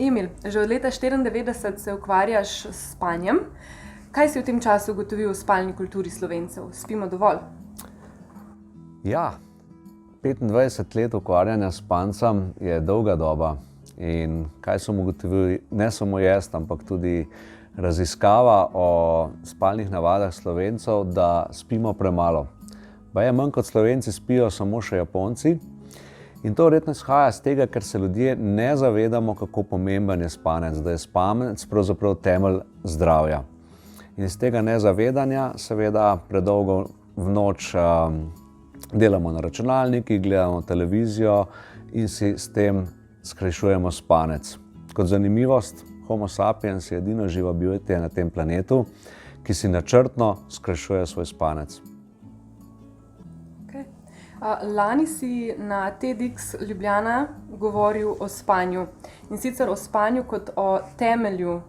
Emil, že od leta 1994 se ukvarjaš s spanjem. Kaj si v tem času ugotovil o spalni kulturi Slovencev? Spimo dovolj? Ja, 25 let ukvarjanja s spancem je dolga doba. In kaj sem ugotovil, ne samo jaz, ampak tudi raziskava o spalnih navadah Slovencev, da spimo premalo. Baje manj kot Slovenci spijo samo še Japonci. In to verjetno izhaja iz tega, ker se ljudje ne zavedamo, kako pomemben je spanec, da je spanec pravzaprav temelj zdravja. In iz tega nezavedanja seveda predolgo v noč delamo na računalnikih, gledamo televizijo in si s tem skrajšujemo spanec. Kot zanimivost, Homo sapiens je edino živo bitje na tem planetu, ki si načrtno skrajšuje svoj spanec. Lani si na TEDx Ljubljana govoril o spanju, in sicer o spanju kot o temelju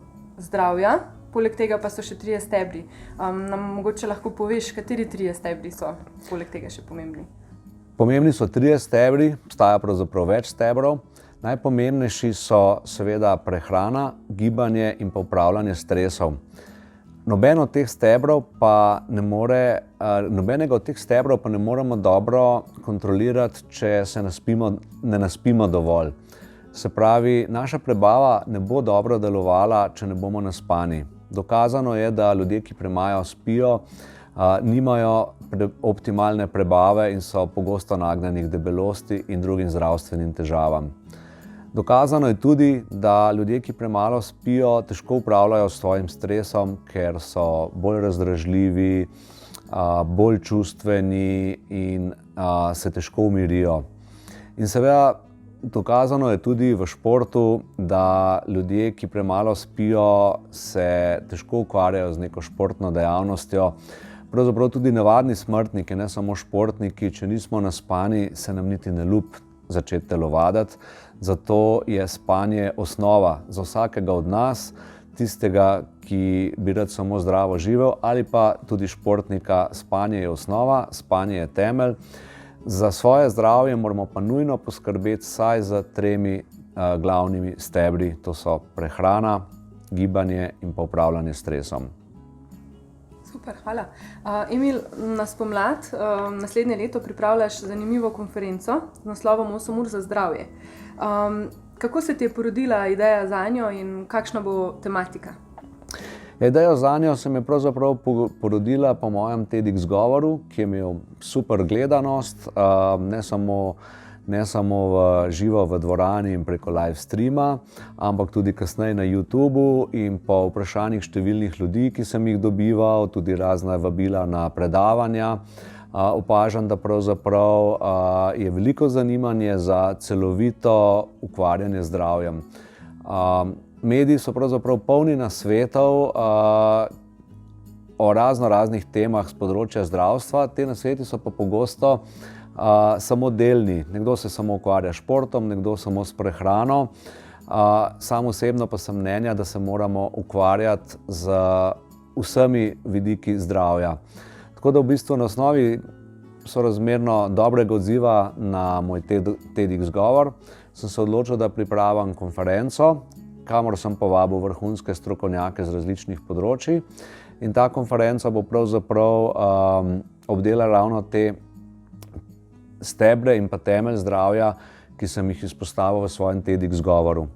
zdravja, poleg tega pa so še 3 stebri. Nam mogoče lahko poveš, kateri 3 stebri so poleg tega še pomembni? Pomembni so 3 stebri, obstaja pravzaprav več stebrov. Najpomembnejši so seveda prehrana, gibanje in pa upravljanje stresov. Nobenega od teh stebrov pa ne moremo dobro kontrolirati, če se ne naspimo dovolj. Se pravi, naša prebava ne bo dobro delovala, če ne bomo naspani. Dokazano je, da ljudje, ki premalo spijo, nimajo optimalne prebave in so pogosto nagnjeni k debelosti in drugim zdravstvenim težavam. Dokazano je tudi, da ljudje, ki premalo spijo, težko upravljajo s svojim stresom, ker so bolj razdražljivi, bolj čustveni in se težko umirijo. In seveda dokazano je tudi v športu, da ljudje, ki premalo spijo, se težko ukvarjajo z neko športno dejavnostjo. Pravzaprav tudi navadni smrtniki, ne samo športniki, če nismo naspani, se nam niti ne ljubi začeti telovaditi. Zato je spanje osnova za vsakega od nas, tistega, ki bi rad samo zdravo živel, ali pa tudi športnika. Spanje je osnova, spanje je temelj. Za svoje zdravje moramo pa nujno poskrbeti vsaj za 3 glavnimi stebri, to so prehrana, gibanje in pa upravljanje s stresom. Super, hvala. Emil, na spomlad naslednje leto pripravljaš zanimivo konferenco z naslovom 8 ur za zdravje. Kako se ti je porodila ideja zanjo in kakšna bo tematika? Ideja zanjo se mi je pravzaprav porodila po mojem TEDx govoru, ki je imel super gledanost, ne samo živo v dvorani in preko live streama, ampak tudi kasneje na YouTubu in po vprašanjih številnih ljudi, ki sem jih dobival, tudi razna vabila na predavanja. Opažam, da pravzaprav je veliko zanimanje za celovito ukvarjanje z zdravjem. Mediji so pravzaprav polni nasvetov o raznih temah z področja zdravstva. Te nasveti so pa pogosto samo delni. Nekdo se samo ukvarja s športom, nekdo samo s prehrano. Sam osebno pa sem mnenja, da se moramo ukvarjati z vsemi vidiki zdravja. Tako da v bistvu na osnovi sorazmerno dobrega odziva na moj TEDx govor sem se odločil, da pripravim konferenco, kamor sem povabil vrhunske strokovnjake z različnih področij. In ta konferenca bo pravzaprav obdelala ravno te stebre in pa temelj zdravja, ki sem jih izpostavil v svojem TEDx govoru.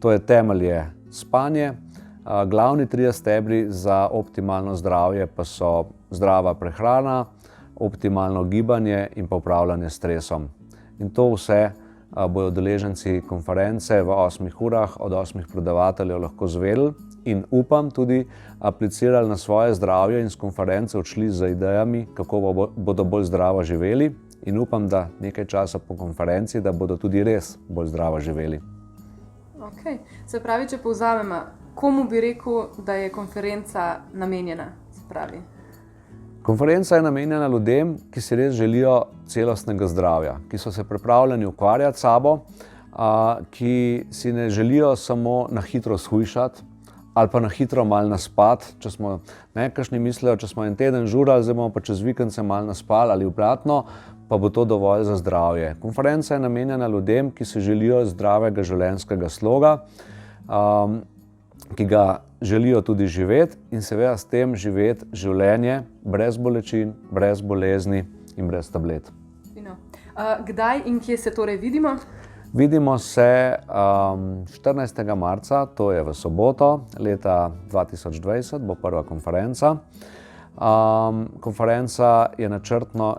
To je temelj je spanje, glavni 3 stebri za optimalno zdravje pa so zdrava prehrana, optimalno gibanje in pa upravljanje s stresom. In to vse bodo udeleženci konference v 8 urah od 8 predavateljev lahko izvedeli in upam tudi aplicirali na svoje zdravje in s konference odšli z idejami, kako bodo bolj zdravo živeli, in upam, da nekaj časa po konferenci, da bodo tudi res bolj zdravo živeli. Okay. Se pravi, če povzamemo, komu bi rekel, da je konferenca namenjena? Se pravi? Konferenca je namenjena ljudem, ki si res želijo celostnega zdravja, ki so se pripravljeni ukvarjati s sabo, ki si ne želijo samo na hitro shujšati ali pa na hitro malo naspati. Če smo, kakšni mislijo, če smo en teden žurali, zdaj bomo pa čez vikend se malo naspali ali obratno, pa bo to dovolj za zdravje. Konferenca je namenjena ljudem, ki se želijo zdravega življenjskega sloga, ki ga želijo tudi živeti in seveda s tem živeti življenje brez bolečin, brez bolezni in brez tablet. Kdaj in kje se torej vidimo? Vidimo se 14. marca, to je v soboto leta 2020, bo prva konferenca. Konferenca je načrtno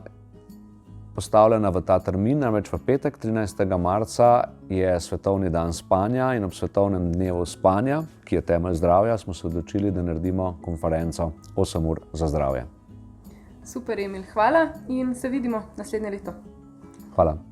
postavljena v ta termin, namreč v petek 13. marca je Svetovni dan spanja in ob Svetovnem dnevu spanja, ki je temelj zdravja, smo se odločili, da naredimo konferenco 8 ur za zdravje. Super, Emil, hvala in se vidimo naslednje leto. Hvala.